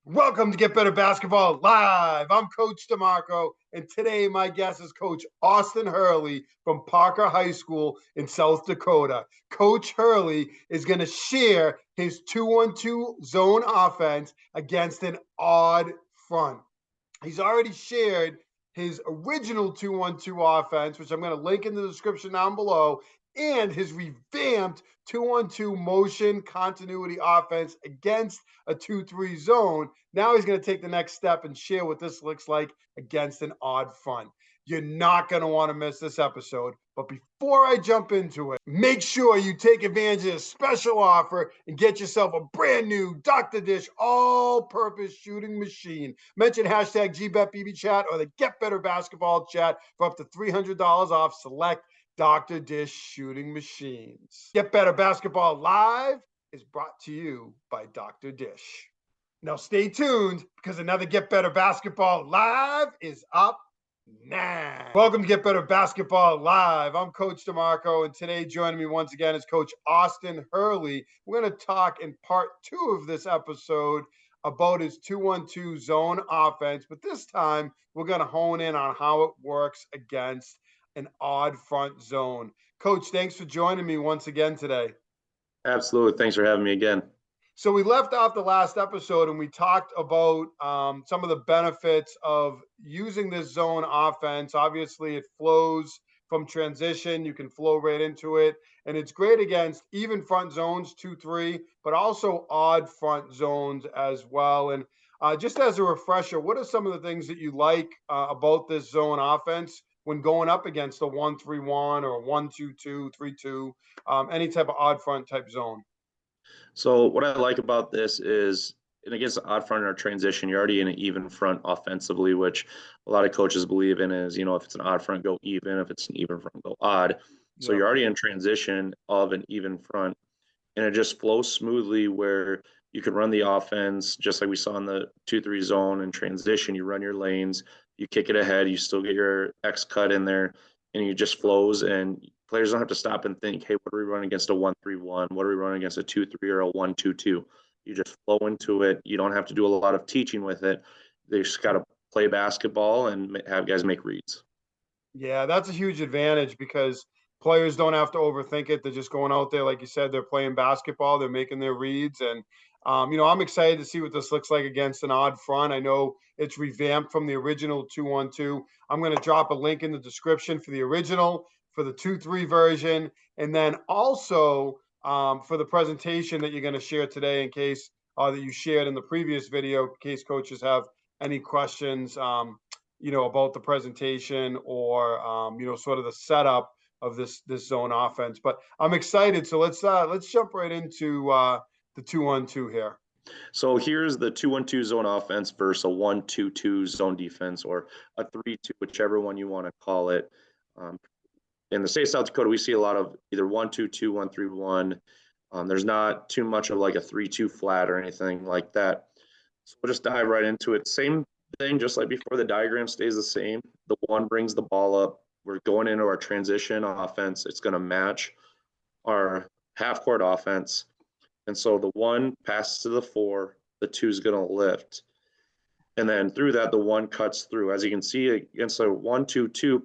Welcome to Get Better Basketball Live. I'm Coach DeMarco, and today my guest is Coach Austin Hurley from Parker High School in South Dakota. Coach Hurley is going to share his 2-1-2 zone offense against an odd front. He's already shared his original 2-1-2 offense, which I'm going to link in the description down below, and his revamped 2-1-2 motion continuity offense against a 2-3 zone. Now he's going to take the next step and share what this looks like against an odd front. You're not going to want to miss this episode. But before I jump into it, make sure you take advantage of this special offer and get yourself a brand new Dr. Dish all-purpose shooting machine. Mention hashtag GBetBBChat or the Get Better Basketball Chat for up to $300 off select Dr. Dish shooting machines. Get Better Basketball Live is brought to you by Dr. Dish. Now stay tuned because another Get Better Basketball Live is up now. Welcome to Get Better Basketball Live. I'm Coach DeMarco, and today joining me once again is Coach Austin Hurley. We're going to talk in part 2 of this episode about his 2-1-2 zone offense, but this time we're going to hone in on how it works against an odd front zone. Coach, thanks for joining me once again today. Absolutely. Thanks for having me again. So we left off the last episode and we talked about some of the benefits of using this zone offense. Obviously, it flows from transition. You can flow right into it. And it's great against even front zones, 2-3, but also odd front zones as well. And just as a refresher, what are some of the things that you like about this zone offense when going up against a 1-3-1 or a 1-2-2, 3-2, any type of odd front type zone? So what I like about this is, and against the odd front or transition, you're already in an even front offensively, which a lot of coaches believe in is, if it's an odd front, go even. If it's an even front, go odd. So you're already in transition of an even front, and it just flows smoothly where you can run the offense just like we saw in the 2-3 zone and transition. You run your lanes, you kick it ahead, you still get your X cut in there, and it just flows. And players don't have to stop and think, hey, what are we running against a 1-3-1? What are we running against a 2-3 or a 1-2-2? You just flow into it. You don't have to do a lot of teaching with it. They just got to play basketball and have guys make reads. Yeah, that's a huge advantage because players don't have to overthink it. They're just going out there, like you said, they're playing basketball, they're making their reads. And, I'm excited to see what this looks like against an odd front. I know it's revamped from the original 2-1-2. I'm going to drop a link in the description for the original, for the 2-3 version, and then also for the presentation that you're going to share today in case that you shared in the previous video, in case coaches have any questions. About the presentation or sort of the setup of this zone offense. But I'm excited. So let's jump right into the 2-1-2 here. So here's the 2-1-2 zone offense versus a 1-2-2 zone defense, or a 3-2, whichever one you want to call it. In the state of South Dakota, we see a lot of either 1-2-2, 1-3-1. There's not too much of like a 3-2 flat or anything like that. So we'll just dive right into it. Same thing, just like before, the diagram stays the same. The one brings the ball up. We're going into our transition offense. It's going to match our half court offense. And so the one passes to the 4, the 2 is going to lift. And then through that, the 1 cuts through. As you can see, against a 1-2-2,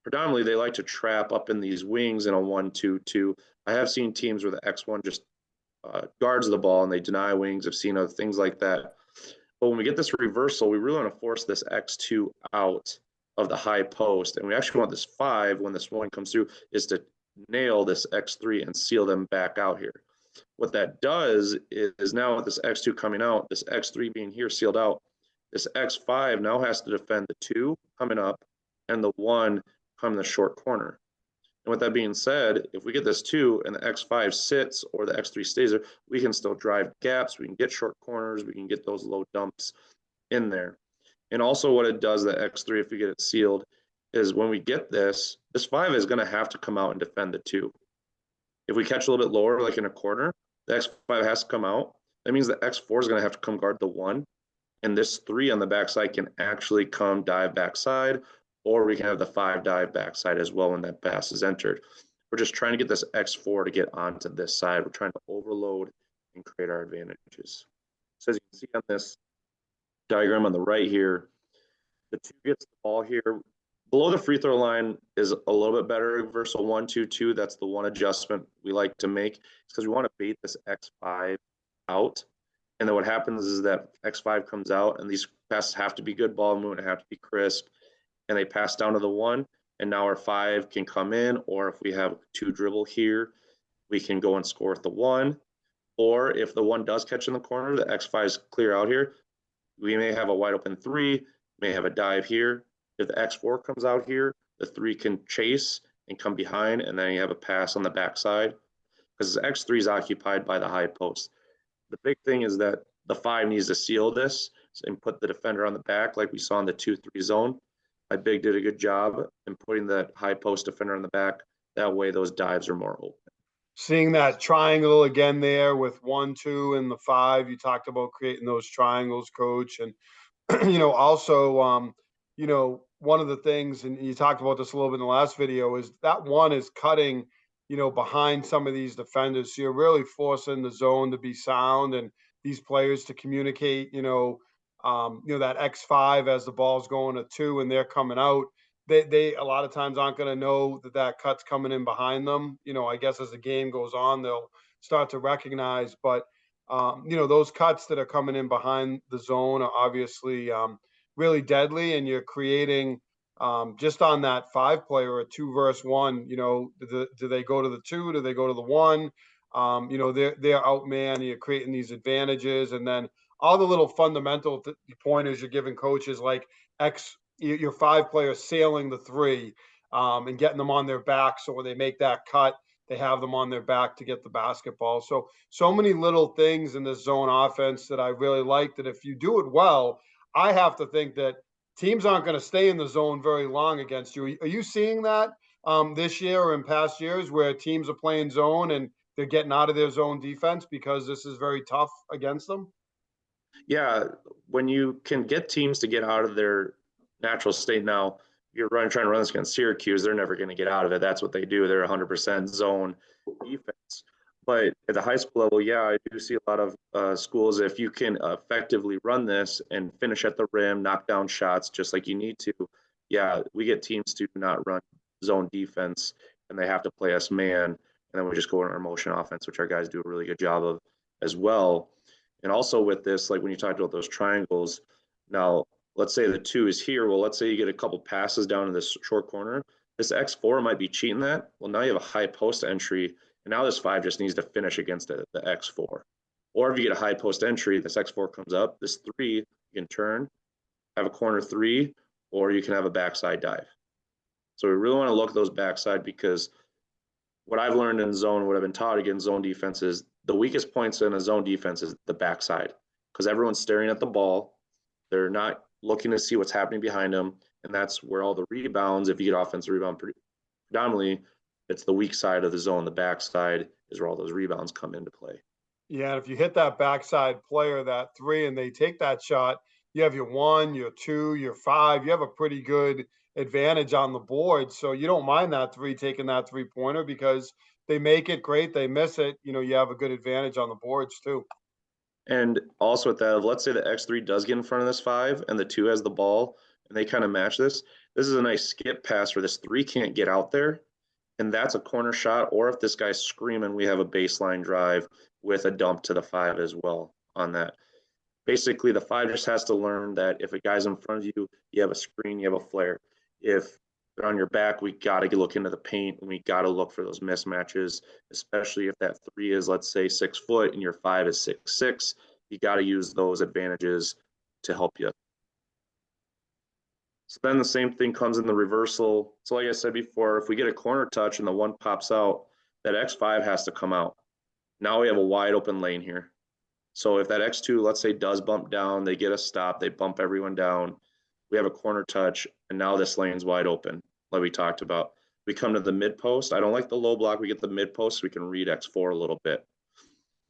predominantly they like to trap up in these wings in a 1-2-2. I have seen teams where the X1 just guards the ball and they deny wings. I've seen other things like that. But when we get this reversal, we really want to force this X2 out of the high post. And we actually want this 5, when this 1 comes through, is to nail this X3 and seal them back out here. What that does is now with this X2 coming out, this X3 being here sealed out, this X5 now has to defend the 2 coming up and the 1 coming the short corner. And with that being said, if we get this 2 and the X5 sits or the X3 stays there, we can still drive gaps, we can get short corners, we can get those low dumps in there. And also what it does, the X3, if we get it sealed, is when we get this 5 is going to have to come out and defend the 2. If we catch a little bit lower, like in a corner, the X5 has to come out. That means the X4 is going to have to come guard the 1. And this 3 on the backside can actually come dive backside, or we can have the 5 dive backside as well when that pass is entered. We're just trying to get this X4 to get onto this side. We're trying to overload and create our advantages. So as you can see on this diagram on the right here, the 2 gets the ball here. Below the free throw line is a little bit better versus a 1-2-2. That's the one adjustment we like to make. It's because we want to bait this X5 out. And then what happens is that X5 comes out, and these passes have to be good ball movement, have to be crisp, and they pass down to the 1. And now our 5 can come in, or if we have 2 dribble here, we can go and score with the 1. Or if the 1 does catch in the corner, the X5 is clear out here, we may have a wide open 3, may have a dive here. If the X4 comes out here, the 3 can chase and come behind, and then you have a pass on the backside because the X3 is occupied by the high post. The big thing is that the 5 needs to seal this and put the defender on the back like we saw in the 2-3 zone. My big did a good job in putting that high post defender on the back. That way those dives are more open. Seeing that triangle again there with 1, 2, and the 5, you talked about creating those triangles, coach. And, also, one of the things, and you talked about this a little bit in the last video, is that 1 is cutting, behind some of these defenders. So you're really forcing the zone to be sound and these players to communicate, that X5 as the ball's going to 2 and they're coming out. They a lot of times aren't going to know that cut's coming in behind them. I guess as the game goes on, they'll start to recognize. But those cuts that are coming in behind the zone are obviously really deadly, and you're creating just on that 5 player, a 2 versus 1. Do they go to the 2? Do they go to the 1? They're outman. You're creating these advantages, and then all the little fundamental pointers you're giving coaches, like your 5 players sailing the 3 and getting them on their back. So when they make that cut, they have them on their back to get the basketball. So many little things in this zone offense that I really like, that if you do it well, I have to think that teams aren't going to stay in the zone very long against you. Are you seeing that this year or in past years where teams are playing zone and they're getting out of their zone defense because this is very tough against them? Yeah, when you can get teams to get out of their natural state now, you're trying to run this against Syracuse, they're never going to get out of it. That's what they do. They're 100% zone defense. But at the high school level, yeah, I do see a lot of schools, if you can effectively run this and finish at the rim, knock down shots just like you need to, yeah, we get teams to not run zone defense and they have to play us man. And then we just go in our motion offense, which our guys do a really good job of as well. And also with this, like when you talked about those triangles, now let's say the 2 is here. Well, let's say you get a couple passes down in this short corner. This X4 might be cheating that. Well, now you have a high post entry, and now this 5 just needs to finish against the X4. Or if you get a high post entry, this X4 comes up, this 3 you can turn, have a corner 3, or you can have a backside dive. So we really want to look at those backside, because what I've learned in zone, what I've been taught against zone defense, is the weakest points in a zone defense is the backside, because everyone's staring at the ball. They're not looking to see what's happening behind them. And that's where all the rebounds, if you get offensive rebound, predominantly, it's the weak side of the zone. The backside is where all those rebounds come into play. Yeah, if you hit that backside player, that 3, and they take that shot, you have your 1, your 2, your 5. You have a pretty good advantage on the board. So you don't mind that 3 taking that 3-pointer, because they make it great, they miss it. You have a good advantage on the boards too. And also with that, let's say the X3 does get in front of this 5 and the 2 has the ball and they kind of match this. This is a nice skip pass where this 3 can't get out there. And that's a corner shot. Or if this guy's screaming, we have a baseline drive with a dump to the 5 as well on that. Basically, the 5 just has to learn that if a guy's in front of you, you have a screen, you have a flare. If they're on your back, we got to look into the paint, and we got to look for those mismatches, especially if that 3 is, let's say, 6 foot and your 5 is 6'6". You got to use those advantages to help you. So then the same thing comes in the reversal. So like I said before, if we get a corner touch and the 1 pops out, that X5 has to come out. Now we have a wide open lane here. So if that X2, let's say, does bump down, they get a stop, they bump everyone down, we have a corner touch, and now this lane's wide open, like we talked about. We come to the mid post. I don't like the low block. We get the mid post so we can read X4 a little bit.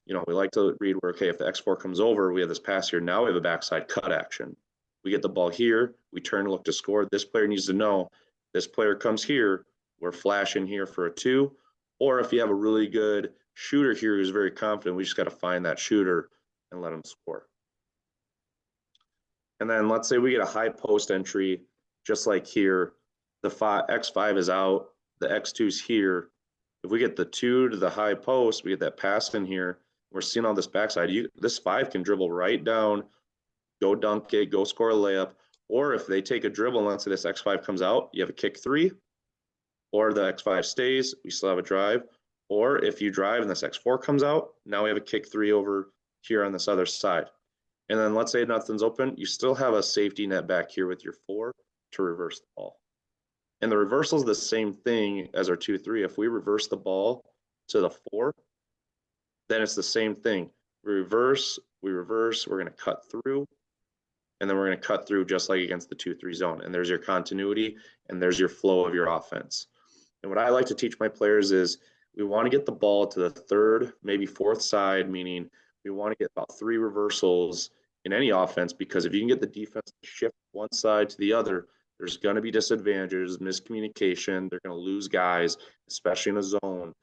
We like to read where, okay, if the X4 comes over, we have this pass here. Now we have a backside cut action. We get the ball here. We turn and look to score. This player needs to know this player comes here. We're flashing here for a 2. Or if you have a really good shooter here who's very confident, we just got to find that shooter and let him score. And then let's say we get a high post entry, just like here, the X5 is out, the X2 is here. If we get the 2 to the high post, we get that pass in here, we're seeing all this backside. This 5 can dribble right down, go dunk it, go score a layup. Or if they take a dribble and let's say this X5 comes out, you have a kick 3, or the X5 stays, we still have a drive. Or if you drive and this X4 comes out, now we have a kick 3 over here on this other side. And then let's say nothing's open, you still have a safety net back here with your 4 to reverse the ball. And the reversal is the same thing as our 2-3. If we reverse the ball to the 4, then it's the same thing. We reverse, we're going to cut through, and then we're going to cut through just like against the 2-3 zone. And there's your continuity, and there's your flow of your offense. And what I like to teach my players is we want to get the ball to the 3rd, maybe 4th side, meaning we want to get about 3 reversals in any offense, because if you can get the defense to shift one side to the other, there's going to be disadvantages, miscommunication. They're going to lose guys, especially in a zone. What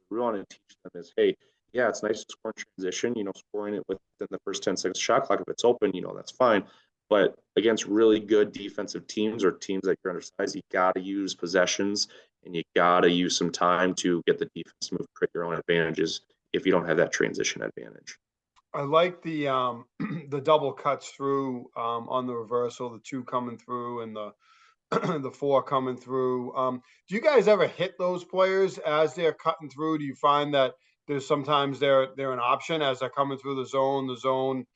we want to teach them is, hey, yeah, it's nice to score in transition, scoring it within the first 10 seconds shot clock. If it's open, that's fine. But against really good defensive teams or teams that you're undersized, you got to use possessions and you got to use some time to get the defense to move, create your own advantages if you don't have that transition advantage. I like the the double cuts through on the reversal, the 2 coming through and the the 4 coming through. Do you guys ever hit those players as they're cutting through? Do you find that there's sometimes they're an option as they're coming through the zone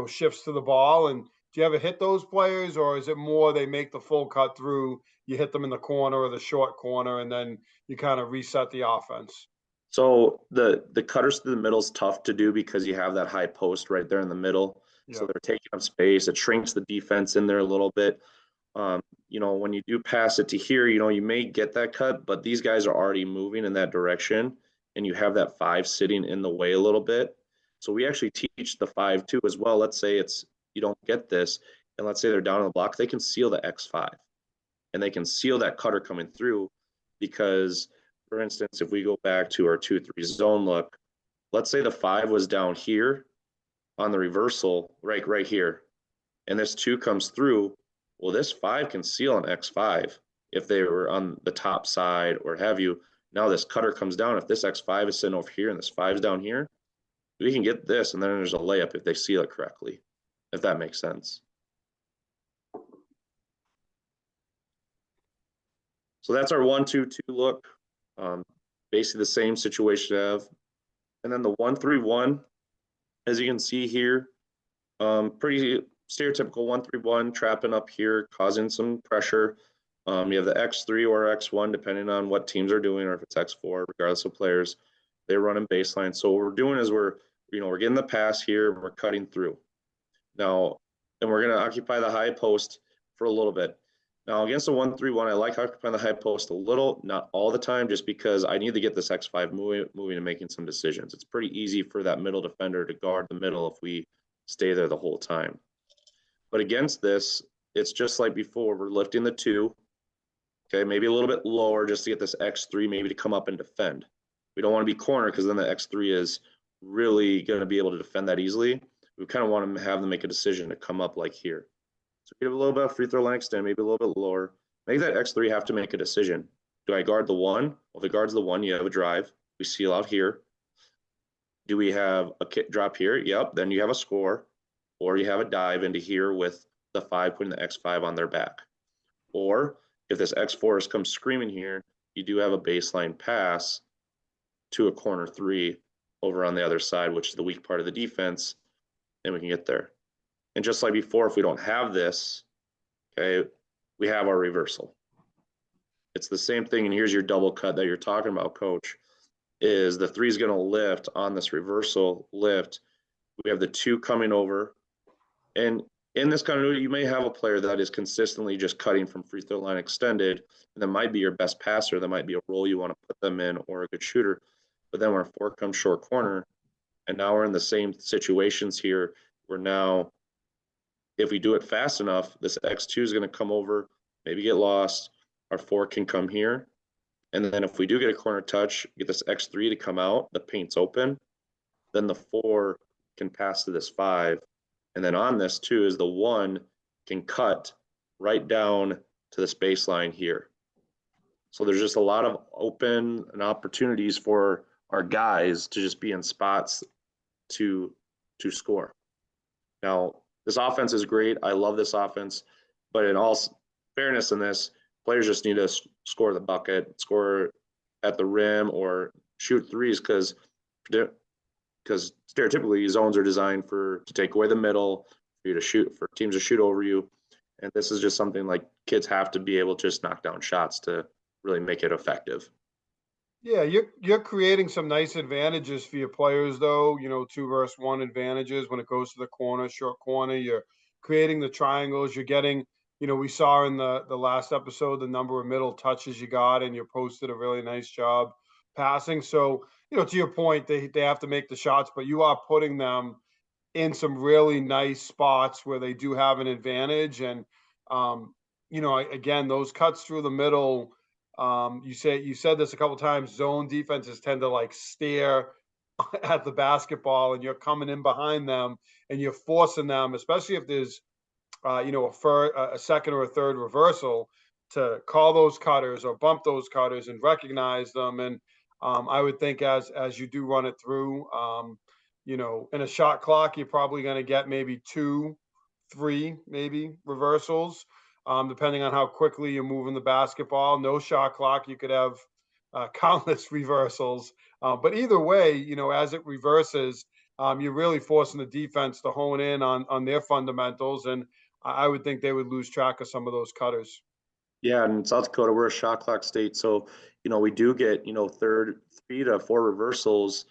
shifts to the ball? And do you ever hit those players, or is it more they make the full cut through, you hit them in the corner or the short corner, and then you kind of reset the offense? So the cutters to the middle is tough to do because you have that high post right there in the middle. Yeah. So they're taking up space. It shrinks the defense in there a little bit. When you do pass it to here, you may get that cut, but these guys are already moving in that direction, and you have that 5 sitting in the way a little bit. So we actually teach the 5 too as well. Let's say you don't get this, and let's say they're down on the block, they can seal the X5, and they can seal that cutter coming through because, for instance, if we go back to our 2-3 zone look, let's say the 5 was down here on the reversal, right here, and this 2 comes through. Well, this 5 can seal an X5 if they were on the top side or have you. Now this cutter comes down. If this X5 is sitting over here and this 5 is down here, we can get this, and then there's a layup if they seal it correctly, if that makes sense. So that's our 1-2-2 look. Basically the same situation to have. And then the 1-3-1, as you can see here, pretty stereotypical 1-3-1, trapping up here, causing some pressure. You have the X3 or X1, depending on what teams are doing, or if it's X4, regardless of players. They're running baseline. So what we're doing is we're getting the pass here, we're cutting through. Now, and we're going to occupy the high post for a little bit. Now, against the 1-3-1, I like occupying the high post a little, not all the time, just because I need to get this X5 moving and making some decisions. It's pretty easy for that middle defender to guard the middle if we stay there the whole time. But against this, it's just like before. We're lifting the 2, okay, maybe a little bit lower just to get this X3 maybe to come up and defend. We don't want to be cornered because then the X3 is really going to be able to defend that easily. We kind of want to have them make a decision to come up like here. So give a little bit of free throw line extend, maybe a little bit lower. Make that X3 have to make a decision. Do I guard the 1? Well, if it guards the 1, you have a drive. We seal out here. Do we have a kick drop here? Yep, then you have a score. Or you have a dive into here with the 5 putting the X5 on their back. Or if this X4 comes screaming here, you do have a baseline pass to a corner 3 over on the other side, which is the weak part of the defense, and we can get there. And just like before, if we don't have this, okay, we have our reversal. It's the same thing, and here's your double cut that you're talking about, Coach, is the 3 is going to lift on this reversal lift. We have the 2 coming over, and in this continuity, you may have a player that is consistently just cutting from free throw line extended, and that might be your best passer. That might be a role you want to put them in, or a good shooter. But then when a 4 comes short corner, and now we're in the same situations here, we're now, if we do it fast enough, this X2 is going to come over, maybe get lost. Our 4 can come here. And then if we do get a corner touch, get this X3 to come out, the paint's open, then the 4 can pass to this 5. And then on this too is the 1 can cut right down to this baseline here. So there's just a lot of open and opportunities for our guys to just be in spots to score. Now, this offense is great. I love this offense, but in all fairness in this, players just need to score the bucket, score at the rim, or shoot threes because stereotypically zones are designed to take away the middle, for you to shoot, for teams to shoot over you. And this is just something like kids have to be able to just knock down shots to really make it effective. Yeah, you're creating some nice advantages for your players, though. 2-versus-1 advantages when it goes to the corner, short corner. You're creating the triangles. You're getting, we saw in the last episode the number of middle touches you got, and you posted a really nice job passing. So, to your point, they have to make the shots, but you are putting them in some really nice spots where they do have an advantage. And, again, those cuts through the middle. You said this a couple times. Zone defenses tend to like stare at the basketball, and you're coming in behind them, and you're forcing them, especially if there's a second or a third reversal, to call those cutters or bump those cutters and recognize them. And I would think as you do run it through, in a shot clock, you're probably going to get maybe 2, 3, maybe reversals, depending on how quickly you're moving the basketball. No shot clock, you could have countless reversals. But either way, as it reverses, you're really forcing the defense to hone in on their fundamentals. And I would think they would lose track of some of those cutters. Yeah, and in South Dakota, we're a shot clock state. So, we do get, 3 to 4 reversals.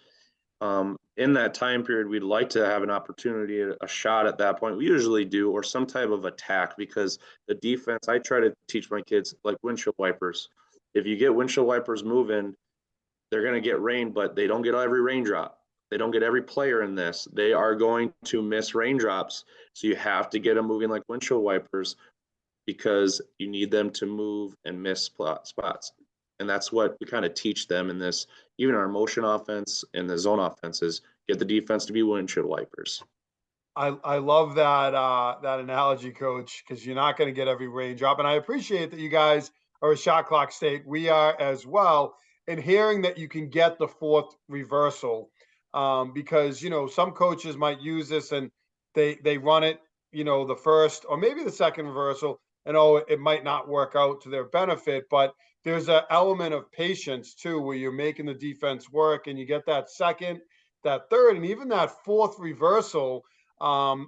In that time period, we'd like to have an opportunity, a shot at that point. We usually do, or some type of attack, because the defense, I try to teach my kids like windshield wipers. If you get windshield wipers moving, they're going to get rain, but they don't get every raindrop. They don't get every player in this. They are going to miss raindrops. So you have to get them moving like windshield wipers, because you need them to move and miss spots. And that's what we kind of teach them in this, even our motion offense and the zone offenses, get the defense to be windshield wipers. I love that analogy, Coach, because you're not going to get every raindrop. And I appreciate that you guys are a shot clock state. We are as well. And hearing that you can get the 4th reversal, because some coaches might use this and they run it, the first or maybe the second reversal, and it might not work out to their benefit. But there's an element of patience too, where you're making the defense work, and you get that second, that third, and even that 4th reversal. And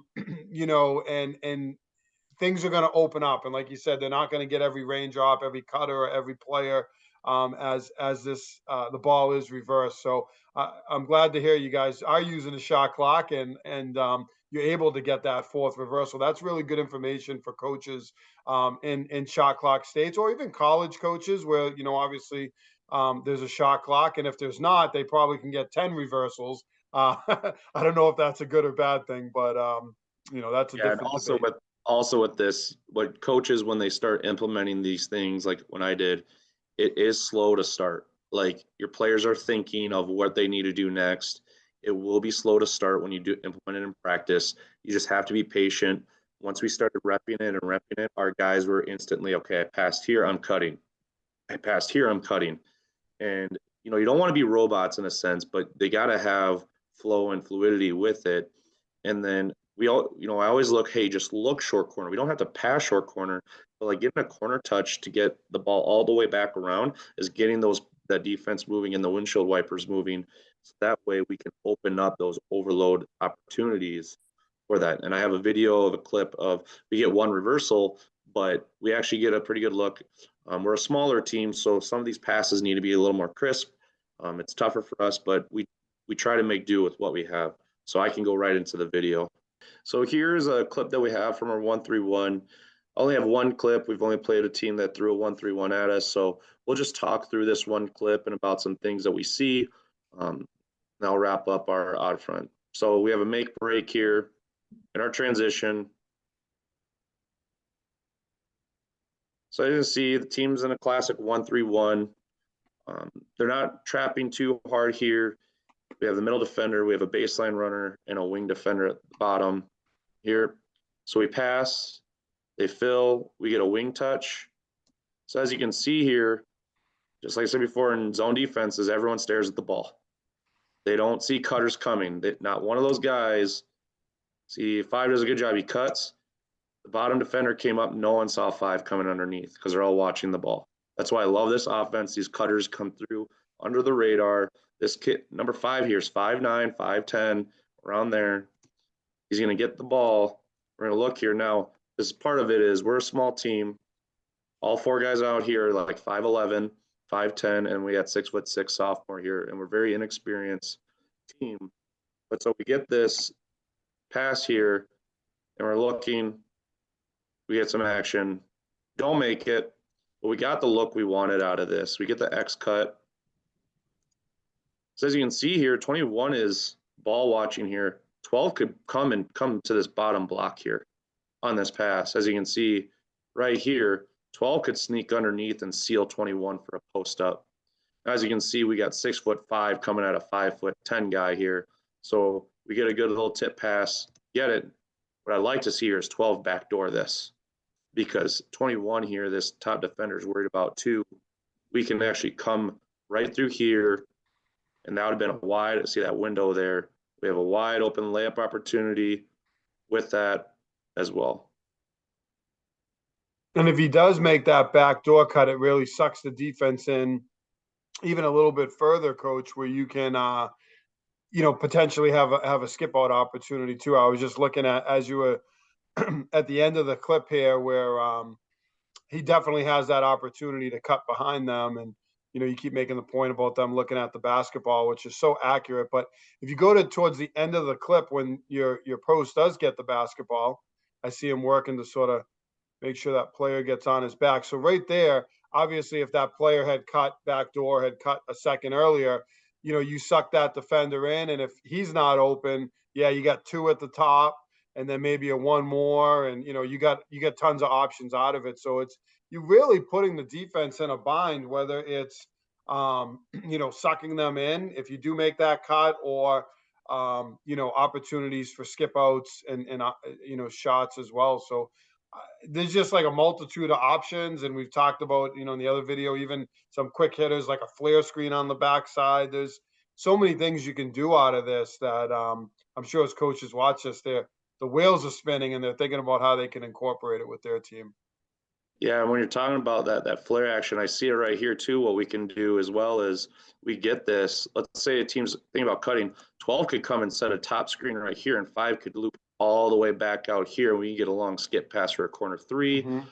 things are going to open up. And like you said, they're not going to get every raindrop, every cutter, or every player, as this the ball is reversed. So I'm glad to hear you guys are using a shot clock, and you're able to get that 4th reversal. That's really good information for coaches in shot clock states, or even college coaches where, obviously there's a shot clock. And if there's not, they probably can get 10 reversals. I don't know if that's a good or bad thing, but that's a different debate. Also with this, what coaches, when they start implementing these things, like when I did, it is slow to start. Like, your players are thinking of what they need to do next. It will be slow to start when you do implement it in practice. You just have to be patient. Once we started repping it, our guys were instantly, okay, I passed here, I'm cutting. I passed here, I'm cutting. And, you don't want to be robots in a sense, but they got to have flow and fluidity with it. And then I always look, hey, just look short corner. We don't have to pass short corner, but like getting a corner touch to get the ball all the way back around is getting that defense moving and the windshield wipers moving. So that way we can open up those overload opportunities for that. And I have a video of a clip of, we get 1 reversal, but we actually get a pretty good look. We're a smaller team, so some of these passes need to be a little more crisp. It's tougher for us, but we try to make do with what we have. So I can go right into the video. So here's a clip that we have from our 1-3-1. I only have 1 clip. We've only played a team that threw a 1-3-1 at us. So we'll just talk through this 1 clip and about some things that we see. And I'll wrap up our out front. So we have a make break here in our transition. So you can see the team's in a classic 1-3-1. They're not trapping too hard here. We have the middle defender, we have a baseline runner, and a wing defender at the bottom here. So we pass, They fill, we get a wing touch. So as you can see here, just like I said before in zone defenses, everyone stares at the ball. They don't see cutters coming. Not one of those guys. See, 5 does a good job. He cuts. The bottom defender came up. No one saw 5 coming underneath because they're all watching the ball. That's why I love this offense. These cutters come through under the radar. This kid, number 5 here is 5'9", 5'10", around there. He's going to get the ball. We're going to look here now. This part of it is we're a small team. All 4 guys out here are like 5'11", 5'10", and we had 6'6" sophomore here, and we're very inexperienced team. But so we get this pass here, and we're looking. We get some action. Don't make it, but we got the look we wanted out of this. We get the X cut. So as you can see here, 21 is ball watching here. 12 could come to this bottom block here on this pass. As you can see right here, 12 could sneak underneath and seal 21 for a post up. As you can see, we got 6'5" coming at a 5'10" guy here. So we get a good little tip pass, get it. What I'd like to see here is 12 backdoor this, because 21 here, this top defender is worried about too. We can actually come right through here, and that would have been a wide, see that window there. We have a wide open layup opportunity with that as well. And if he does make that backdoor cut, it really sucks the defense in even a little bit further, Coach, where you can, potentially have a skip out opportunity too. I was just looking at, as you were at the end of the clip here, where he definitely has that opportunity to cut behind them. And, you keep making the point about them looking at the basketball, which is so accurate. But if you go towards the end of the clip, when your post does get the basketball, I see him working to sort of make sure that player gets on his back. So right there, obviously, if that player had cut backdoor, had cut a second earlier, you suck that defender in. And if he's not open, yeah, you got 2 at the top and then maybe a 1 more. And, you got tons of options out of it. So you're really putting the defense in a bind, whether it's, sucking them in if you do make that cut, or, opportunities for skip outs and shots as well. So there's just like a multitude of options. And we've talked about, in the other video, even some quick hitters like a flare screen on the backside. There's so many things you can do out of this that I'm sure as coaches watch this, the wheels are spinning and they're thinking about how they can incorporate it with their team. Yeah, and when you're talking about that flare action, I see it right here too. What we can do as well is we get this. Let's say a team's thinking about cutting. 12 could come and set a top screen right here, and 5 could loop all the way back out here. We can get a long skip pass for a corner 3.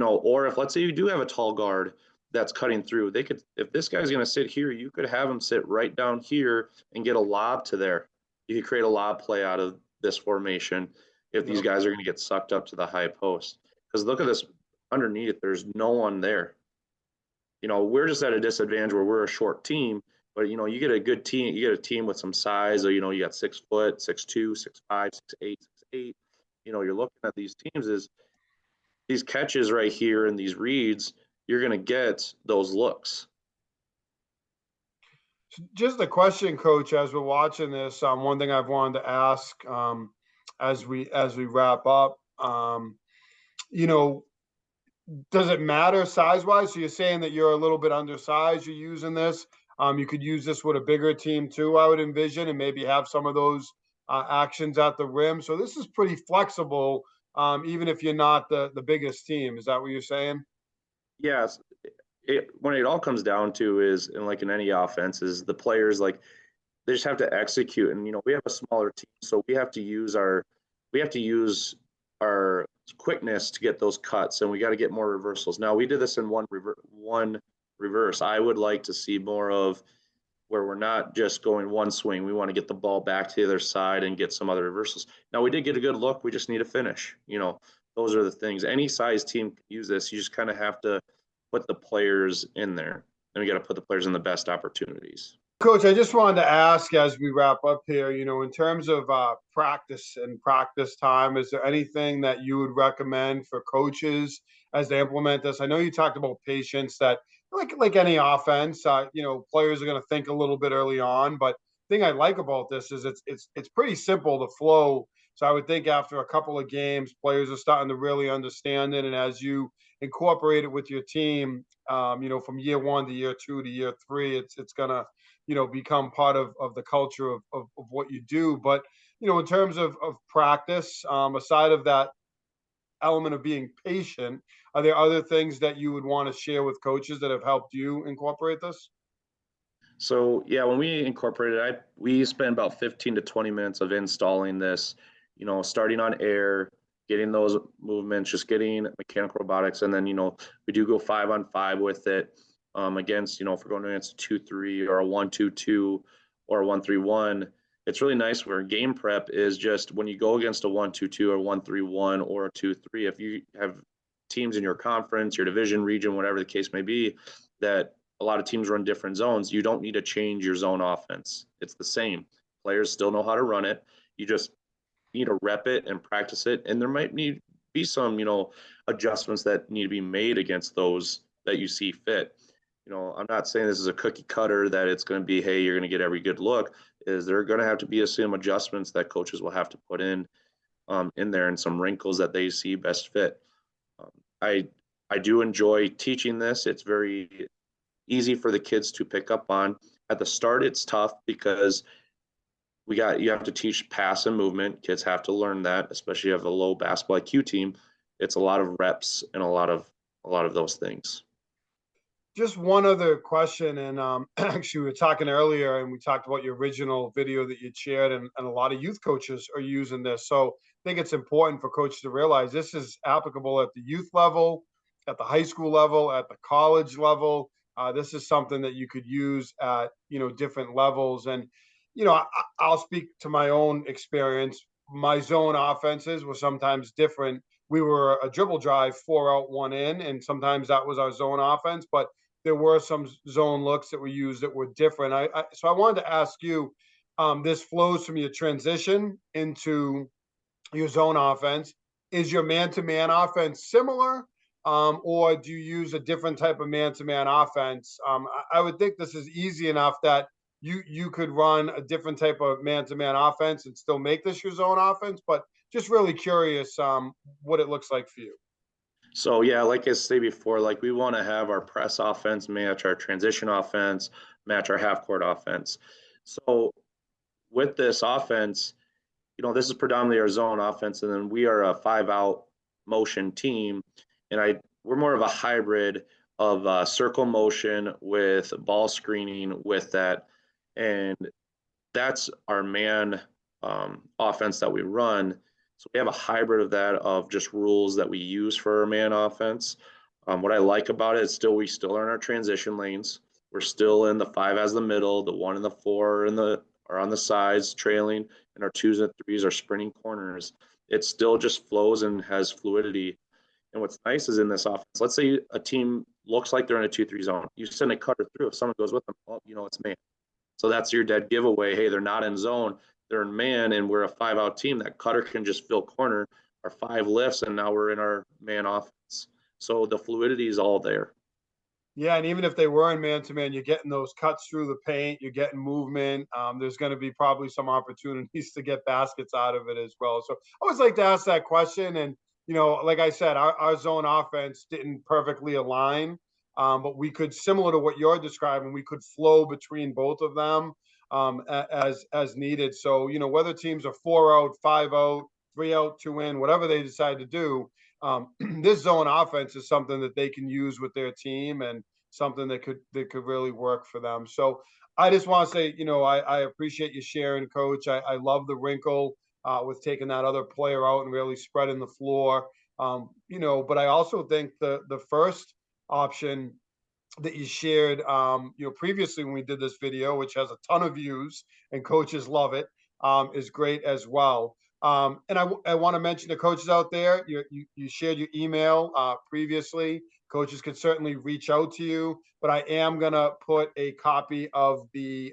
Or if let's say you do have a tall guard that's cutting through, they could, if this guy's going to sit here, you could have him sit right down here and get a lob to there. You could create a lob play out of this formation if these guys are going to get sucked up to the high post. Because look at this underneath, there's no one there. We're just at a disadvantage where we're a short team, but you get a good team, you get a team with some size. So, you got 6 foot, 6'2", 6'5", 6'8", 6'8". You're looking at these teams is these catches right here and these reads, you're going to get those looks. Just a question, Coach, as we're watching this, one thing I've wanted to ask as we wrap up, does it matter size-wise? So you're saying that you're a little bit undersized, you're using this. You could use this with a bigger team too, I would envision, and maybe have some of those actions at the rim. So this is pretty flexible, even if you're not the biggest team. Is that what you're saying? Yes. When it all comes down to is, and like in any offense, is the players, like, they just have to execute. And, we have a smaller team, so we have to use our quickness to get those cuts, and we got to get more reversals. Now, we did this in one reverse. I would like to see more of where we're not just going one swing. We want to get the ball back to the other side and get some other reversals. Now, we did get a good look. We just need to finish. Those are the things. Any size team can use this. You just kind of have to put the players in there, and we got to put the players in the best opportunities. Coach, I just wanted to ask as we wrap up here, in terms of practice and practice time, is there anything that you would recommend for coaches as they implement this? I know you talked about patience, that like any offense, players are going to think a little bit early on. But the thing I like about this is it's pretty simple to flow So I would think after a couple of games, players are starting to really understand it. And as you incorporate it with your team, from year one to year two to year three, it's gonna, become part of the culture of what you do. But in terms of practice, aside of that element of being patient, are there other things that you would want to share with coaches that have helped you incorporate this? So yeah, when we incorporated, we spent about 15 to 20 minutes of installing this, starting on air, getting those movements, just getting mechanical robotics, and then we do go 5-on-5 with it against if we're going against a 2-3 or a 1-2-2 or a 1-3-1. It's really nice where game prep is just when you go against a 1-2-2 or 1-3-1 or a 2-3. If you have teams in your conference, your division, region, whatever the case may be, that a lot of teams run different zones. You don't need to change your zone offense. It's the same. Players still know how to run it. You just need to rep it and practice it. And there might need be some, adjustments that need to be made against those that you see fit. I'm not saying this is a cookie cutter that it's going to be, hey, you're going to get every good look. Is there going to have to be some adjustments that coaches will have to put in there, and some wrinkles that they see best fit. Um, I do enjoy teaching this. It's very easy for the kids to pick up on. At the start, it's tough because you have to teach pass and movement. Kids have to learn that, especially if you have a low basketball IQ team. It's a lot of reps and a lot of those things. Just one other question, and actually, we were talking earlier, and we talked about your original video that you shared, and a lot of youth coaches are using this. So I think it's important for coaches to realize this is applicable at the youth level, at the high school level, at the college level. This is something that you could use at different levels, and I'll speak to my own experience. My zone offenses were sometimes different. We were a dribble drive, 4 out, 1 in, and sometimes that was our zone offense, but there were some zone looks that we used that were different. So I wanted to ask you, this flows from your transition into your zone offense. Is your man-to-man offense similar, or do you use a different type of man-to-man offense? I would think this is easy enough that you could run a different type of man-to-man offense and still make this your zone offense. But just really curious, what it looks like for you. So yeah, like I say before, like we want to have our press offense match our transition offense, match our half court offense. So with this offense, this is predominantly our zone offense, and then we are a 5-out motion team, and we're more of a hybrid of circle motion with ball screening with that, and that's our man offense that we run. So we have a hybrid of that, of just rules that we use for our man offense. What I like about it is we still are in our transition lanes. We're still in the 5 as the middle, the 1 and the 4 are on the sides trailing, and our 2s and 3s are sprinting corners. It still just flows and has fluidity. And what's nice is in this offense, let's say a team looks like they're in a 2-3 zone. You send a cutter through. If someone goes with them, well, it's man. So that's your dead giveaway. Hey, they're not in zone, they're in man, and we're a 5-out team. That cutter can just fill corner, our 5 lifts, and now we're in our man offense. So the fluidity is all there. Yeah, and even if they were in man-to-man, you're getting those cuts through the paint, you're getting movement. There's going to be probably some opportunities to get baskets out of it as well. So I always like to ask that question. And, like I said, our zone offense didn't perfectly align, but we could, similar to what you're describing, we could flow between both of them as needed. So, whether teams are 4 out, 5 out, 3 out, 2 in, whatever they decide to do, this zone offense is something that they can use with their team and something that could really work for them. So I just want to say, I appreciate you sharing, Coach. I love the wrinkle with taking that other player out and really spreading the floor. But I also think the first option that you shared, previously when we did this video, which has a ton of views and coaches love it, is great as well. And I want to mention to coaches out there, you shared your email previously. Coaches can certainly reach out to you, but I am going to put a copy of the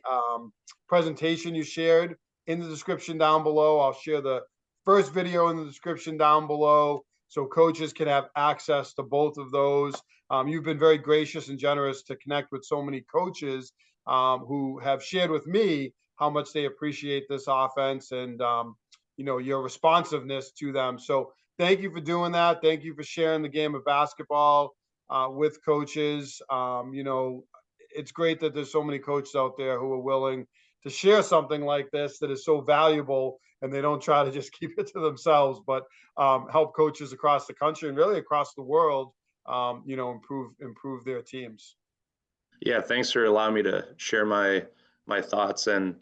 presentation you shared in the description down below. I'll share the first video in the description down below so coaches can have access to both of those. You've been very gracious and generous to connect with so many coaches who have shared with me how much they appreciate this offense. And your responsiveness to them. So thank you for doing that. Thank you for sharing the game of basketball with coaches. It's great that there's so many coaches out there who are willing to share something like this that is so valuable, and they don't try to just keep it to themselves, but help coaches across the country and really across the world, improve their teams. Yeah, thanks for allowing me to share my thoughts and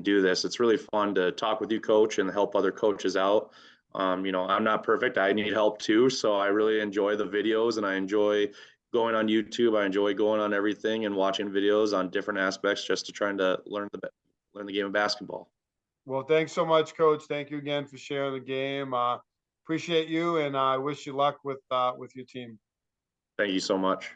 do this. It's really fun to talk with you, Coach, and help other coaches out. I'm not perfect. I need help too. So I really enjoy the videos, and I enjoy going on YouTube. I enjoy going on everything and watching videos on different aspects just to trying to learn the game of basketball. Well, thanks so much, Coach. Thank you again for sharing the game. Appreciate you, and I wish you luck with your team. Thank you so much.